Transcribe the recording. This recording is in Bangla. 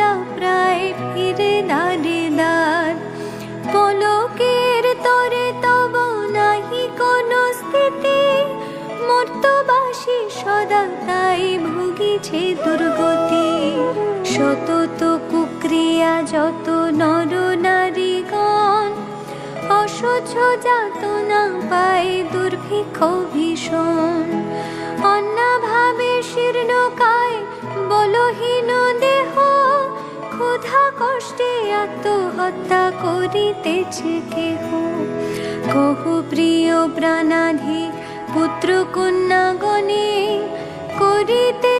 বেলা প্রায় ফিরে দ্বারে দ্বার। পলকের তরে তব নাহি কোনো স্থিতি, মর্তবাসী সদা তাই ভুগিছে দুর্গতি। সতত কুক্রিয়া যত নর নারীগণ, অসহ্য যাতনা পায় দুর্ভিক্ষ ভীষণ। অন্নাভাবে শীর্ণকায় বলহীন দেহ, ক্ষুধা কষ্টে আত্মহত্যা করিতেছে কেহ। কহু প্রিয় প্রাণাধি পুত্র কন্যাগণে করিতে